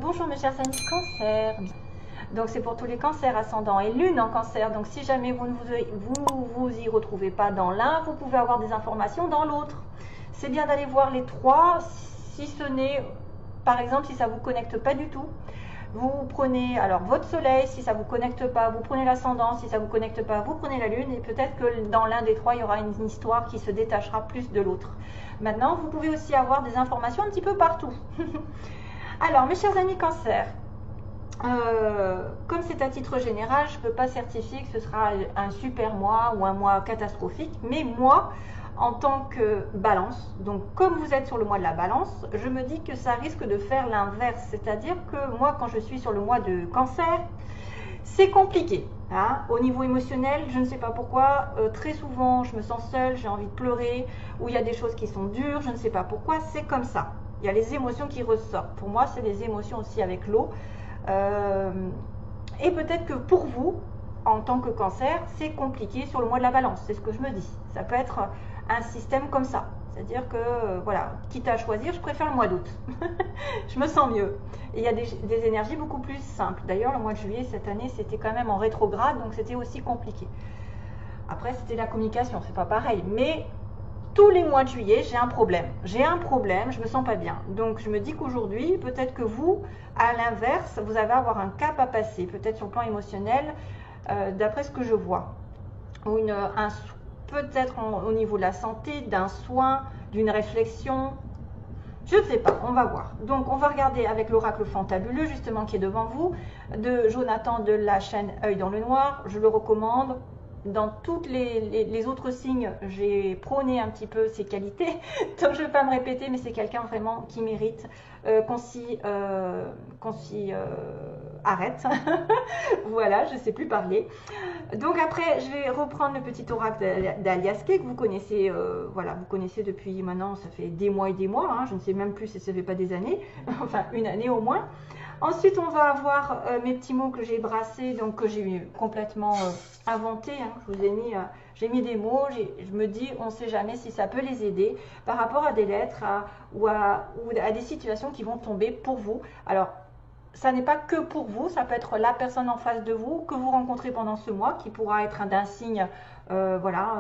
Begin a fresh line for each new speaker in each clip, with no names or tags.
Bonjour mes chers amis cancer. Donc c'est pour tous les cancers ascendant et lune en cancer. Donc si jamais vous ne vous y retrouvez pas dans l'un, vous pouvez avoir des informations dans l'autre. C'est bien d'aller voir les trois, si ce n'est, par exemple, si ça ne vous connecte pas du tout. Vous prenez alors votre soleil, si ça ne vous connecte pas, vous prenez l'ascendant, si ça ne vous connecte pas, vous prenez la lune, et peut-être que dans l'un des trois, il y aura une histoire qui se détachera plus de l'autre. Maintenant, vous pouvez aussi avoir des informations un petit peu partout. Alors, mes chers amis cancer, comme c'est à titre général, je ne peux pas certifier que ce sera un super mois ou un mois catastrophique, mais moi, en tant que balance, donc comme vous êtes sur le mois de la balance, je me dis que ça risque de faire l'inverse, c'est-à-dire que moi, quand je suis sur le mois de cancer, c'est compliqué. Hein. Au niveau émotionnel, je ne sais pas pourquoi, très souvent, je me sens seule, j'ai envie de pleurer, ou il y a des choses qui sont dures, je ne sais pas pourquoi, c'est comme ça. Il y a les émotions qui ressortent. Pour moi, c'est des émotions aussi avec l'eau. Et peut-être que pour vous, en tant que cancer, c'est compliqué sur le mois de la balance. C'est ce que je me dis. Ça peut être un système comme ça. C'est-à-dire que, voilà, quitte à choisir, je préfère le mois d'août. Je me sens mieux. Et il y a des énergies beaucoup plus simples. D'ailleurs, le mois de juillet, cette année, c'était quand même en rétrograde, donc c'était aussi compliqué. Après, c'était la communication, c'est pas pareil. Mais tous les mois de juillet, j'ai un problème. J'ai un problème, je me sens pas bien. Donc, je me dis qu'aujourd'hui, peut-être que vous, à l'inverse, vous allez avoir un cap à passer, peut-être sur le plan émotionnel, d'après ce que je vois. Ou peut-être au niveau de la santé, d'un soin, d'une réflexion. Je ne sais pas, on va voir. Donc, on va regarder avec l'oracle fantabuleux, justement, qui est devant vous, de Jonathan de la chaîne Œil dans le Noir. Je le recommande. Dans tous les autres signes, j'ai prôné un petit peu ses qualités. Donc, je ne vais pas me répéter, mais c'est quelqu'un vraiment qui mérite qu'on s'y arrête. Voilà, je ne sais plus parler. Donc après, je vais reprendre le petit oracle d'Aliaské que vous connaissez, voilà, vous connaissez depuis maintenant, ça fait des mois et des mois, hein, je ne sais même plus si ça fait pas des années, enfin une année au moins. Ensuite, on va avoir mes petits mots que j'ai brassés, donc que j'ai complètement inventés. Hein, je vous ai mis, j'ai mis des mots, je me dis, on ne sait jamais si ça peut les aider par rapport à des lettres ou à des situations qui vont tomber pour vous. Alors, ça n'est pas que pour vous, ça peut être la personne en face de vous que vous rencontrez pendant ce mois, qui pourra être d'un signe, voilà,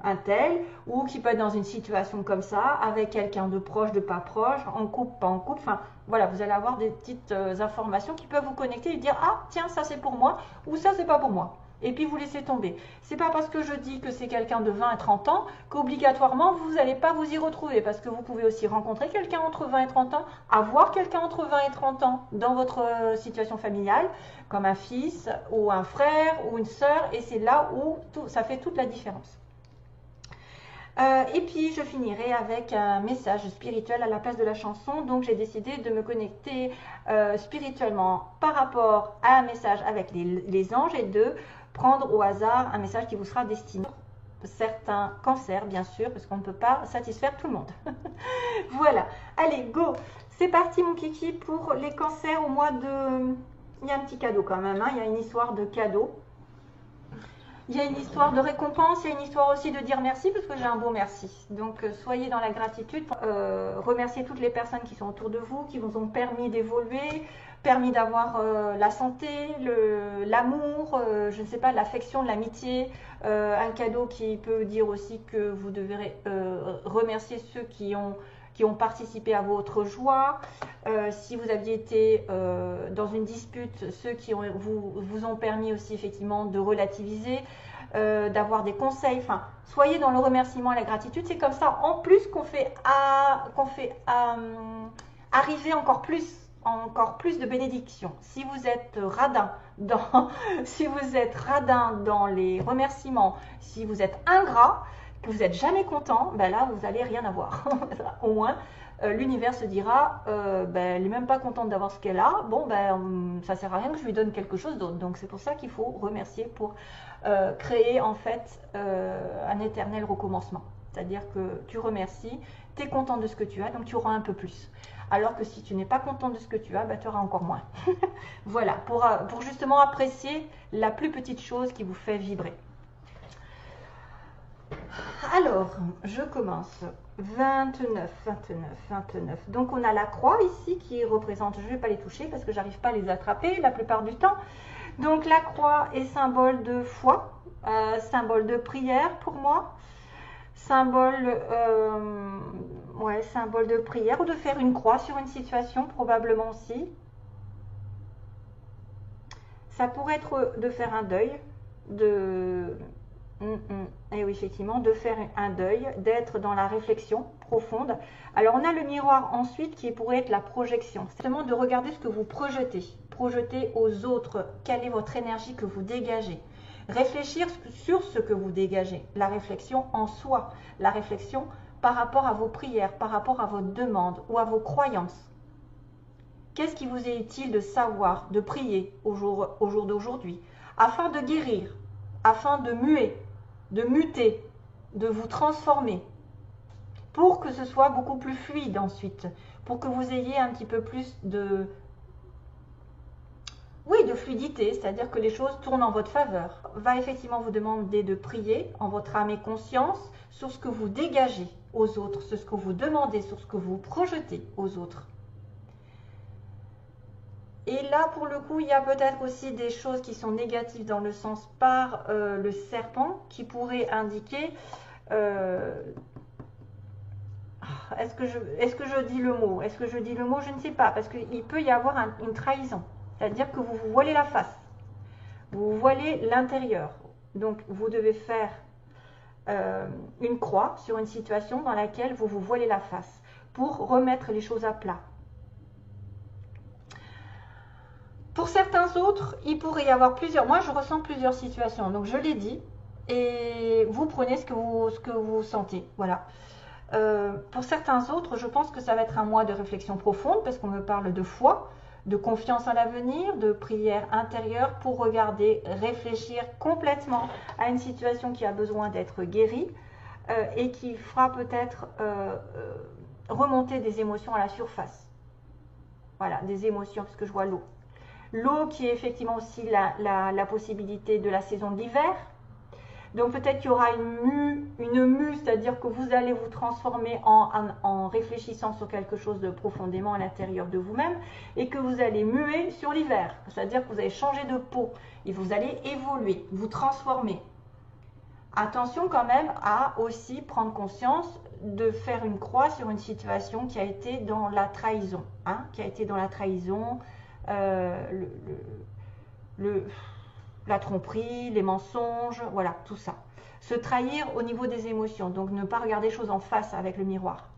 un tel, ou qui peut être dans une situation comme ça, avec quelqu'un de proche, de pas proche, en couple, pas en couple, enfin, voilà, vous allez avoir des petites informations qui peuvent vous connecter et dire, ah, tiens, ça c'est pour moi, ou ça c'est pas pour moi. Et puis vous laissez tomber. C'est pas parce que je dis que c'est quelqu'un de 20 à 30 ans qu'obligatoirement vous n'allez pas vous y retrouver, parce que vous pouvez aussi rencontrer quelqu'un entre 20 et 30 ans, avoir quelqu'un entre 20 et 30 ans dans votre situation familiale, comme un fils ou un frère ou une sœur, et c'est là où ça fait toute la différence. Et puis je finirai avec un message spirituel à la place de la chanson. Donc j'ai décidé de me connecter spirituellement par rapport à un message avec les anges et de prendre au hasard un message qui vous sera destiné. Certains cancers, bien sûr, parce qu'on ne peut pas satisfaire tout le monde. Voilà, allez, go. C'est parti mon kiki pour les cancers au mois de... Il y a un petit cadeau quand même, hein. Il y a une histoire de cadeau. Il y a une histoire de récompense, il y a une histoire aussi de dire merci, parce que j'ai un beau merci. Donc soyez dans la gratitude, remerciez toutes les personnes qui sont autour de vous, qui vous ont permis d'évoluer, permis d'avoir la santé, l'amour, je ne sais pas, l'affection, l'amitié, un cadeau qui peut dire aussi que vous devrez remercier ceux qui ont participé à votre joie. Si vous aviez été dans une dispute, ceux qui vous ont permis aussi effectivement de relativiser, d'avoir des conseils. Enfin, soyez dans le remerciement et la gratitude. C'est comme ça, en plus, qu'on fait arriver encore plus de bénédictions. Si vous êtes si vous êtes radin dans les remerciements, si vous êtes ingrat, que vous n'êtes jamais content, ben là, vous n'allez rien avoir. Au moins, l'univers se dira, ben, elle n'est même pas contente d'avoir ce qu'elle a, bon, ben, ça ne sert à rien que je lui donne quelque chose d'autre. Donc, c'est pour ça qu'il faut remercier pour créer, en fait, un éternel recommencement. C'est-à-dire que tu remercies, tu es content de ce que tu as, donc tu auras un peu plus. Alors que si tu n'es pas content de ce que tu as, ben, tu auras encore moins. Voilà, pour justement apprécier la plus petite chose qui vous fait vibrer. Alors, je commence. 29, 29, 29. Donc on a la croix ici qui représente, je ne vais pas les toucher parce que j'arrive pas à les attraper la plupart du temps. Donc la croix est symbole de foi, symbole de prière pour moi, symbole, ouais, symbole de prière ou de faire une croix sur une situation probablement aussi. Ça pourrait être de faire un deuil, et oui, effectivement, de faire un deuil, d'être dans la réflexion profonde. Alors, on a le miroir ensuite qui pourrait être la projection. C'est vraiment de regarder ce que vous projetez. Projetez aux autres. Quelle est votre énergie que vous dégagez? Réfléchir sur ce que vous dégagez. La réflexion en soi. La réflexion par rapport à vos prières, par rapport à vos demandes ou à vos croyances. Qu'est-ce qui vous est utile de savoir, de prier au jour d'aujourd'hui, afin de guérir, afin de muter, de vous transformer, pour que ce soit beaucoup plus fluide ensuite, pour que vous ayez un petit peu plus de fluidité, c'est-à-dire que les choses tournent en votre faveur. Va effectivement vous demander de prier en votre âme et conscience sur ce que vous dégagez aux autres, sur ce que vous demandez, sur ce que vous projetez aux autres. Et là, pour le coup, il y a peut-être aussi des choses qui sont négatives dans le sens par le serpent qui pourrait indiquer... est-ce que je dis le mot? Est-ce que je dis le mot? Je ne sais pas, parce qu'il peut y avoir une trahison. C'est-à-dire que vous vous voilez la face. Vous vous voilez l'intérieur. Donc, vous devez faire une croix sur une situation dans laquelle vous vous voilez la face pour remettre les choses à plat. Pour certains autres, il pourrait y avoir plusieurs... Moi, je ressens plusieurs situations. Donc, je l'ai dit. Et vous prenez ce que vous sentez. Voilà. Pour certains autres, je pense que ça va être un mois de réflexion profonde parce qu'on me parle de foi, de confiance en l'avenir, de prière intérieure pour regarder, réfléchir complètement à une situation qui a besoin d'être guérie et qui fera peut-être remonter des émotions à la surface. Voilà, des émotions, parce que je vois l'eau. L'eau qui est effectivement aussi la possibilité de la saison de l'hiver. Donc peut-être qu'il y aura une mue, c'est-à-dire que vous allez vous transformer en réfléchissant sur quelque chose de profondément à l'intérieur de vous-même et que vous allez muer sur l'hiver. C'est-à-dire que vous allez changer de peau et vous allez évoluer, vous transformer. Attention quand même à aussi prendre conscience de faire une croix sur une situation qui a été dans la trahison. Hein, qui a été dans la trahison, la tromperie, les mensonges, voilà, tout ça. Se trahir au niveau des émotions, donc ne pas regarder les choses en face avec le miroir.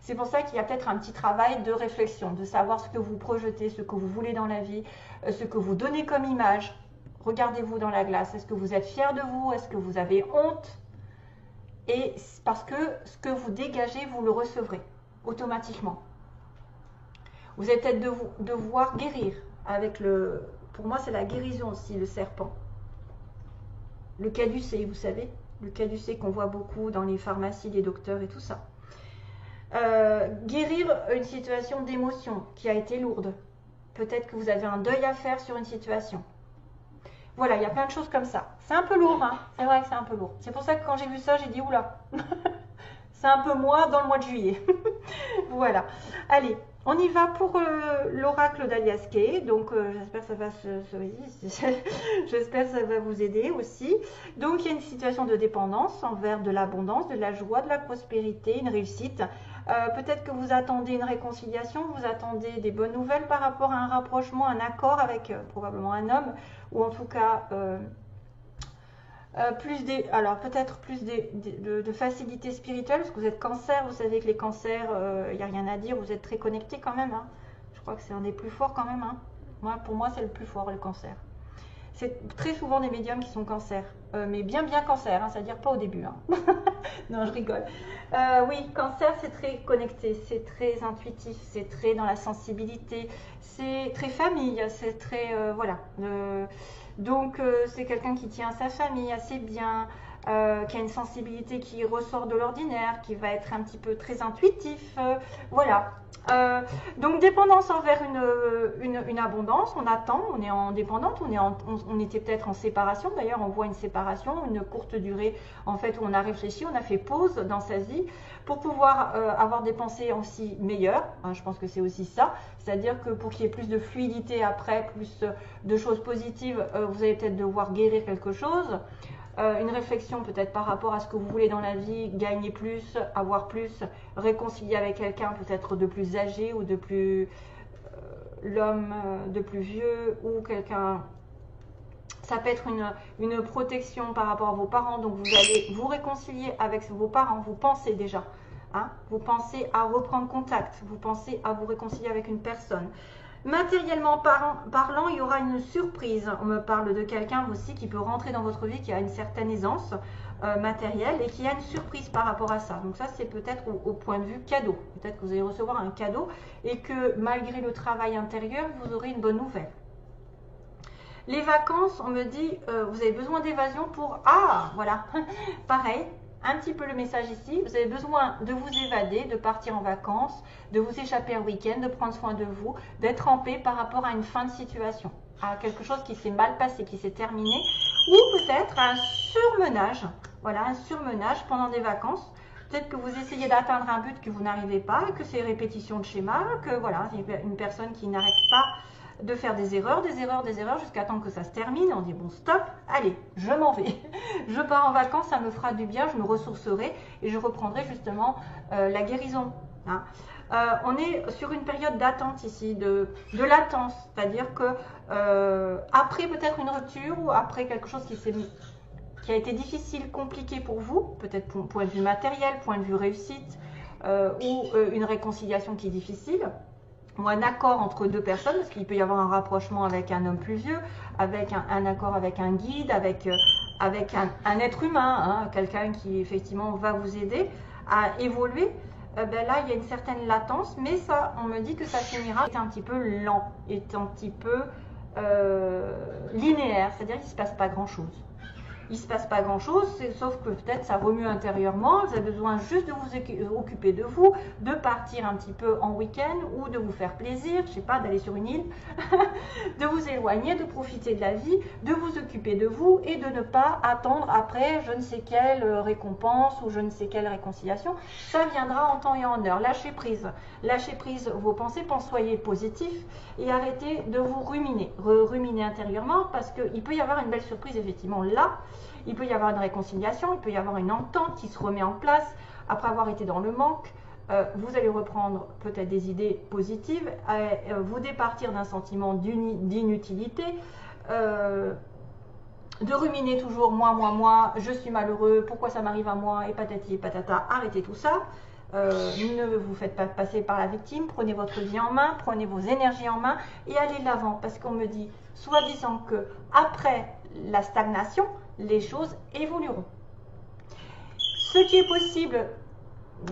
C'est pour ça qu'il y a peut-être un petit travail de réflexion, de savoir ce que vous projetez, ce que vous voulez dans la vie, ce que vous donnez comme image. Regardez-vous dans la glace, est-ce que vous êtes fier de vous? Est-ce que vous avez honte? Et parce que ce que vous dégagez, vous le recevrez automatiquement. Vous allez peut-être devoir guérir avec le... Pour moi, c'est la guérison aussi, le serpent. Le caducée, vous savez, le caducée qu'on voit beaucoup dans les pharmacies, les docteurs et tout ça. Guérir une situation d'émotion qui a été lourde. Peut-être que vous avez un deuil à faire sur une situation. Voilà, il y a plein de choses comme ça. C'est un peu lourd, hein. C'est vrai que c'est un peu lourd. C'est pour ça que quand j'ai vu ça, j'ai dit, oula, c'est un peu moi dans le mois de juillet. Voilà. Allez. On y va pour l'oracle d'Alias Kay, donc j'espère que ça va j'espère que ça va vous aider aussi. Donc il y a une situation de dépendance envers de l'abondance, de la joie, de la prospérité, une réussite. Peut-être que vous attendez une réconciliation, vous attendez des bonnes nouvelles par rapport à un rapprochement, un accord avec probablement un homme, ou en tout cas... alors peut-être plus de facilité spirituelle, parce que vous êtes cancer, vous savez que les cancers, il n'y a rien à dire, vous êtes très connectés quand même. Hein. Je crois que c'est un des plus forts quand même. Hein. Pour moi, c'est le plus fort, le cancer. C'est très souvent des médiums qui sont cancer, mais bien cancer, hein, c'est-à-dire pas au début. Hein. Non, je rigole. Oui, cancer, c'est très connecté, c'est très intuitif, c'est très dans la sensibilité, c'est très famille, c'est très... voilà. Donc, c'est quelqu'un qui tient à sa famille, à ses biens, qui a une sensibilité qui ressort de l'ordinaire, qui va être un petit peu très intuitif. Voilà. Donc dépendance envers une abondance, on attend, on est en dépendante, on était peut-être en séparation, d'ailleurs on voit une séparation, une courte durée en fait où on a réfléchi, on a fait pause dans sa vie pour pouvoir avoir des pensées aussi meilleures, hein, je pense que c'est aussi ça, c'est-à-dire que pour qu'il y ait plus de fluidité après, plus de choses positives, vous allez peut-être devoir guérir quelque chose. Une réflexion peut-être par rapport à ce que vous voulez dans la vie, gagner plus, avoir plus, réconcilier avec quelqu'un peut-être de plus âgé ou de plus l'homme de plus vieux ou quelqu'un. Ça peut être une protection par rapport à vos parents, donc vous allez vous réconcilier avec vos parents, vous pensez déjà. Hein, vous pensez à reprendre contact, vous pensez à vous réconcilier avec une personne. Matériellement parlant, il y aura une surprise. On me parle de quelqu'un aussi qui peut rentrer dans votre vie, qui a une certaine aisance matérielle et qui a une surprise par rapport à ça. Donc ça, c'est peut-être au point de vue cadeau. Peut-être que vous allez recevoir un cadeau et que malgré le travail intérieur, vous aurez une bonne nouvelle. Les vacances, on me dit, vous avez besoin d'évasion pour... Ah, voilà, pareil. Un petit peu le message ici, vous avez besoin de vous évader, de partir en vacances, de vous échapper un week-end, de prendre soin de vous, d'être en paix par rapport à une fin de situation, à quelque chose qui s'est mal passé, qui s'est terminé, ou peut-être un surmenage, voilà, un surmenage pendant des vacances. Peut-être que vous essayez d'atteindre un but que vous n'arrivez pas, que c'est répétition de schéma, que voilà, c'est une personne qui n'arrête pas de faire des erreurs jusqu'à temps que ça se termine. On dit bon stop, allez, je m'en vais, je pars en vacances, ça me fera du bien, je me ressourcerai et je reprendrai justement la guérison. Hein. On est sur une période d'attente ici, de latence, c'est-à-dire que après peut-être une rupture ou après quelque chose qui a été difficile, compliqué pour vous, peut-être point de vue matériel, point de vue réussite ou une réconciliation qui est difficile, ou un accord entre deux personnes, parce qu'il peut y avoir un rapprochement avec un homme plus vieux, avec un accord avec un guide, avec un être humain, hein, quelqu'un qui effectivement va vous aider à évoluer. Ben là, il y a une certaine latence, mais ça, on me dit que ça finira est un petit peu lent, est un petit peu linéaire, c'est-à-dire qu'il ne se passe pas grand-chose. Il ne se passe pas grand-chose, sauf que peut-être ça remue intérieurement, vous avez besoin juste de vous occuper de vous, de partir un petit peu en week-end ou de vous faire plaisir, je ne sais pas, d'aller sur une île, de vous éloigner, de profiter de la vie, de vous occuper de vous et de ne pas attendre après je ne sais quelle récompense ou je ne sais quelle réconciliation. Ça viendra en temps et en heure. Lâchez prise vos pensées, soyez positif et arrêtez de vous ruminer intérieurement parce qu'il peut y avoir une belle surprise effectivement là. Il peut y avoir une réconciliation, il peut y avoir une entente qui se remet en place après avoir été dans le manque. Vous allez reprendre peut-être des idées positives, vous départir d'un sentiment d'inutilité, de ruminer toujours moi, je suis malheureux, pourquoi ça m'arrive à moi, et patati et patata, arrêtez tout ça. Ne vous faites pas passer par la victime, prenez votre vie en main, prenez vos énergies en main et allez de l'avant parce qu'on me dit, soi-disant que après la stagnation, les choses évolueront. Ce qui est possible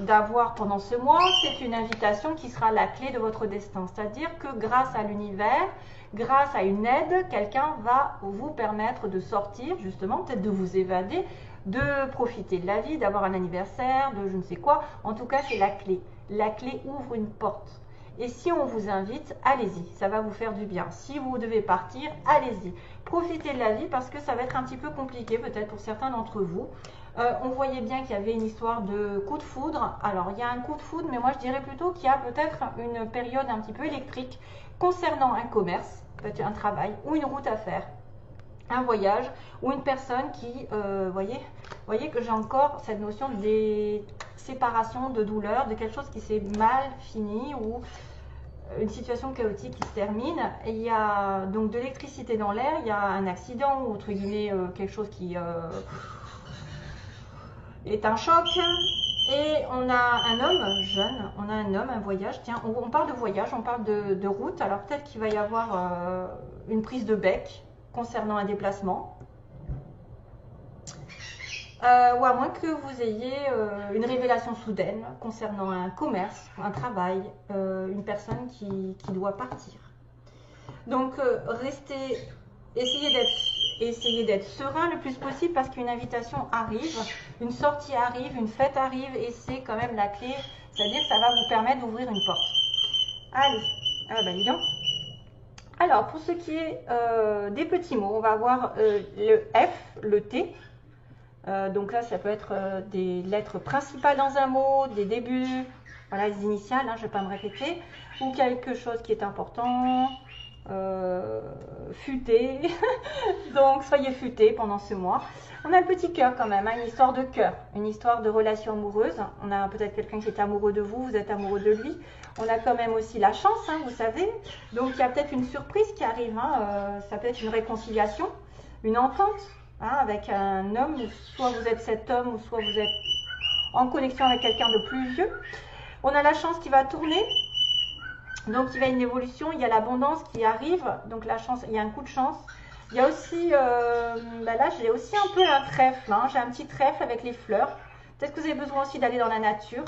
d'avoir pendant ce mois, c'est une invitation qui sera la clé de votre destin. C'est-à-dire que grâce à l'univers, grâce à une aide, quelqu'un va vous permettre de sortir, justement, peut-être de vous évader, de profiter de la vie, d'avoir un anniversaire, de je ne sais quoi. En tout cas, c'est la clé. La clé ouvre une porte. Et si on vous invite, allez-y, ça va vous faire du bien. Si vous devez partir, allez-y. Profitez de la vie parce que ça va être un petit peu compliqué peut-être pour certains d'entre vous. On voyait bien qu'il y avait une histoire de coup de foudre. Alors, il y a un coup de foudre, mais moi je dirais plutôt qu'il y a peut-être une période un petit peu électrique concernant un commerce, peut-être un travail ou une route à faire, un voyage ou une personne qui, voyez que j'ai encore cette notion des séparations, de douleur, de quelque chose qui s'est mal fini ou une situation chaotique qui se termine. Et il y a donc de l'électricité dans l'air, il y a un accident ou entre guillemets quelque chose qui est un choc. Et on a un homme jeune, on a un homme, un voyage. Tiens, on parle de voyage, on parle de route. Alors peut-être qu'il va y avoir une prise de bec concernant un déplacement. Ou à moins que vous ayez une révélation soudaine concernant un commerce, un travail, une personne qui doit partir. Donc essayez d'être serein le plus possible parce qu'une invitation arrive, une sortie arrive, une fête arrive et c'est quand même la clé, c'est-à-dire que ça va vous permettre d'ouvrir une porte. Allez, ah bah dis donc. Alors, pour ce qui est des petits mots, on va avoir le F, le T. Donc là, ça peut être des lettres principales dans un mot, des débuts, voilà, les initiales, hein, je ne vais pas me répéter, ou quelque chose qui est important, futé. Donc, soyez futés pendant ce mois. On a le petit cœur quand même, hein, une histoire de cœur, une histoire de relation amoureuse. On a peut-être quelqu'un qui est amoureux de vous, vous êtes amoureux de lui. On a quand même aussi la chance, hein, vous savez. Donc, il y a peut-être une surprise qui arrive. Hein, ça peut être une réconciliation, une entente, hein, avec un homme. Soit vous êtes cet homme, ou soit vous êtes en connexion avec quelqu'un de plus vieux. On a la chance qui va tourner. Donc, il y a une évolution, il y a l'abondance qui arrive. Donc, la chance, il y a un coup de chance. Il y a aussi, là j'ai aussi un peu un trèfle, hein. J'ai un petit trèfle avec les fleurs. Peut-être que vous avez besoin aussi d'aller dans la nature.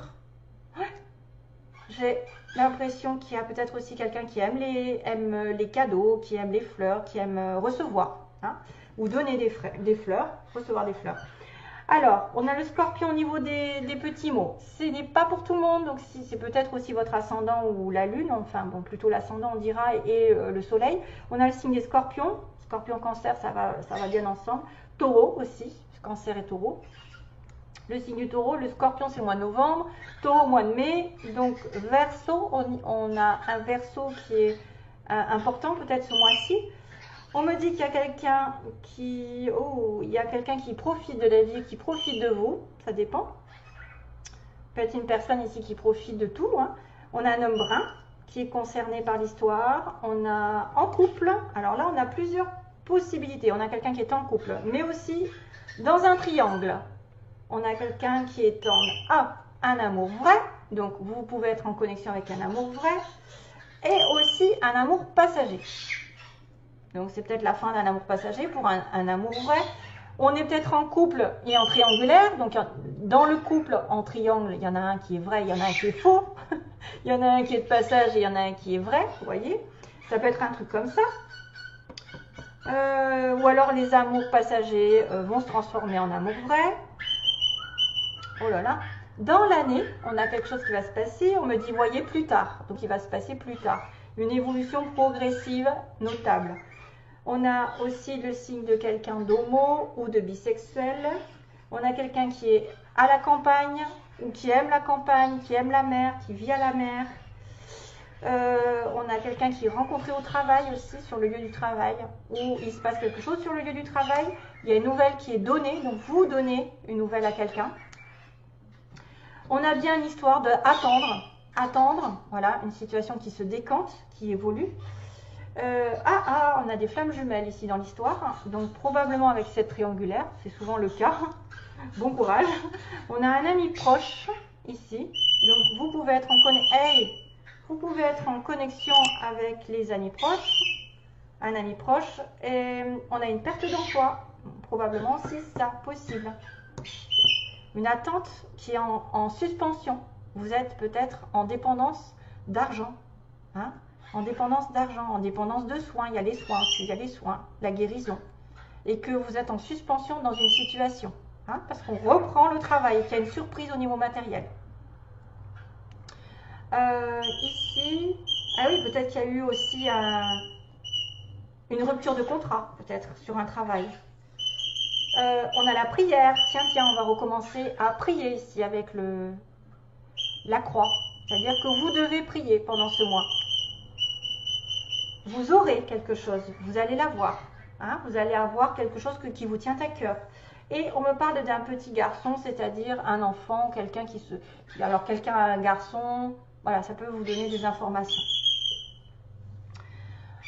J'ai l'impression qu'il y a peut-être aussi quelqu'un qui aime les cadeaux, qui aime les fleurs, qui aime recevoir, hein, ou donner des fleurs, recevoir des fleurs. Alors, on a le scorpion au niveau des petits mots. Ce n'est pas pour tout le monde, donc si c'est peut-être aussi votre ascendant ou la lune, enfin bon, plutôt l'ascendant on dira, et le soleil. On a le signe des scorpions. Scorpion, cancer, ça va bien ensemble. Taureau aussi, cancer et taureau. Le signe du taureau, le scorpion c'est le mois de novembre, taureau au mois de mai. Donc verseau, on a un verseau qui est important peut-être ce mois-ci. On me dit qu'il y a quelqu'un qui profite de la vie, qui profite de vous, ça dépend. Peut-être une personne ici qui profite de tout, hein. On a un homme brun qui est concerné par l'histoire. On a en couple, alors là on a plusieurs possibilités. On a quelqu'un qui est en couple, mais aussi dans un triangle. On a quelqu'un qui est en un amour vrai, donc vous pouvez être en connexion avec un amour vrai, et aussi un amour passager. Donc c'est peut-être la fin d'un amour passager pour un amour vrai. On est peut-être en couple et en triangulaire. Donc dans le couple en triangle, il y en a un qui est vrai, il y en a un qui est faux. Il y en a un qui est de passage et il y en a un qui est vrai. Vous voyez, ça peut être un truc comme ça. Ou alors les amours passagers vont se transformer en amour vrai. Oh là là. Dans l'année, on a quelque chose qui va se passer. On me dit, voyez, plus tard. Donc il va se passer plus tard. Une évolution progressive notable. On a aussi le signe de quelqu'un d'homo ou de bisexuel. On a quelqu'un qui est à la campagne ou qui aime la campagne, qui aime la mer, qui vit à la mer. On a quelqu'un qui est rencontré au travail aussi, sur le lieu du travail, où il se passe quelque chose sur le lieu du travail. Il y a une nouvelle qui est donnée, donc vous donnez une nouvelle à quelqu'un. On a bien une histoire de attendre, voilà, une situation qui se décante, qui évolue. On a des flammes jumelles ici dans l'histoire, donc probablement avec cette triangulaire, c'est souvent le cas. Bon courage. On a un ami proche ici, donc vous pouvez être en connexion avec les amis proches, un ami proche, et on a une perte d'emploi, probablement si ça possible. Une attente qui est en suspension. Vous êtes peut-être en dépendance d'argent, hein, en dépendance d'argent, en dépendance de soins. Il y a les soins, la guérison. Et que vous êtes en suspension dans une situation. Hein, parce qu'on reprend le travail et qu'il y a une surprise au niveau matériel. Ici, ah oui, peut-être qu'il y a eu aussi une rupture de contrat, peut-être, sur un travail. On a la prière. Tiens, on va recommencer à prier ici avec la croix. C'est-à-dire que vous devez prier pendant ce mois. Vous aurez quelque chose, vous allez l'avoir. Hein, vous allez avoir quelque chose qui vous tient à cœur. Et on me parle d'un petit garçon, c'est-à-dire un enfant, quelqu'un un garçon, voilà, ça peut vous donner des informations.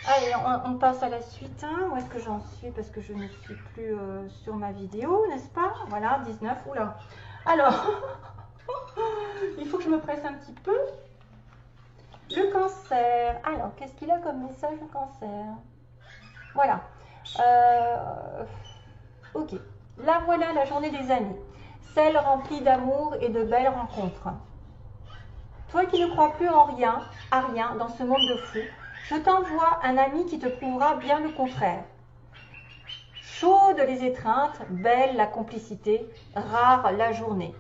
Allez, on passe à la suite. Hein. Où est-ce que j'en suis? Parce que je ne suis plus sur ma vidéo, n'est-ce pas? Voilà, 19, oula. Alors, il faut que je me presse un petit peu. Le cancer. Alors, qu'est-ce qu'il a comme message, le cancer? Voilà. Ok. Là, voilà la journée des amis. Celle remplie d'amour et de belles rencontres. Toi qui ne crois plus à rien dans ce monde de fous, je t'envoie un ami qui te prouvera bien le contraire. Chaudes les étreintes, belle la complicité, rare la journée.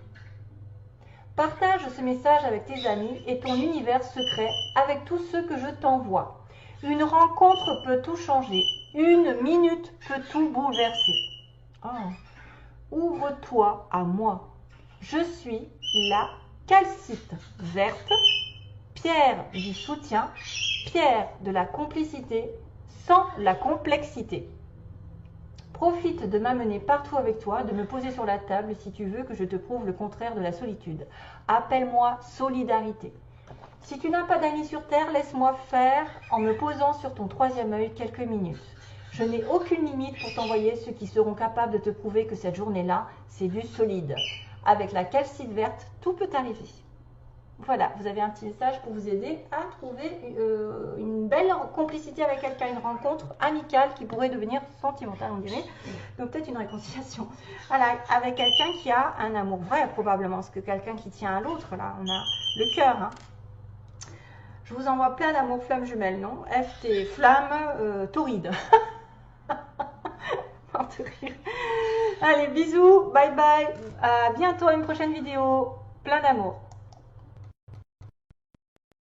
Partage ce message avec tes amis et ton univers secret avec tous ceux que je t'envoie. Une rencontre peut tout changer. Une minute peut tout bouleverser. Oh. Ouvre-toi à moi. Je suis la calcite verte, pierre du soutien, pierre de la complicité, sans la complexité. Profite de m'amener partout avec toi, de me poser sur la table si tu veux que je te prouve le contraire de la solitude. Appelle-moi solidarité. Si tu n'as pas d'amis sur terre, laisse-moi faire en me posant sur ton troisième œil quelques minutes. Je n'ai aucune limite pour t'envoyer ceux qui seront capables de te prouver que cette journée-là, c'est du solide. Avec la calcite verte, tout peut arriver. Voilà, vous avez un petit message pour vous aider à trouver une belle complicité avec quelqu'un, une rencontre amicale qui pourrait devenir sentimentale, on dirait. Donc peut-être une réconciliation. Voilà, avec quelqu'un qui a un amour vrai, probablement, parce que quelqu'un qui tient à l'autre, là, on a le cœur. Hein. Je vous envoie plein d'amour flamme jumelle, non? FT, flamme, tauride. Allez, bisous, bye bye. À bientôt à une prochaine vidéo. Plein d'amour.